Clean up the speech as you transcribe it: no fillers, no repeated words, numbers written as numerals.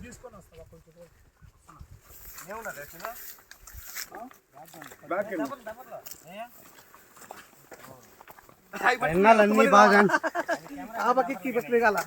తీసుకొని వస్తా కొంచెం ఎన్నాలన్నీ బాగా ఆపకి బస్లే గాల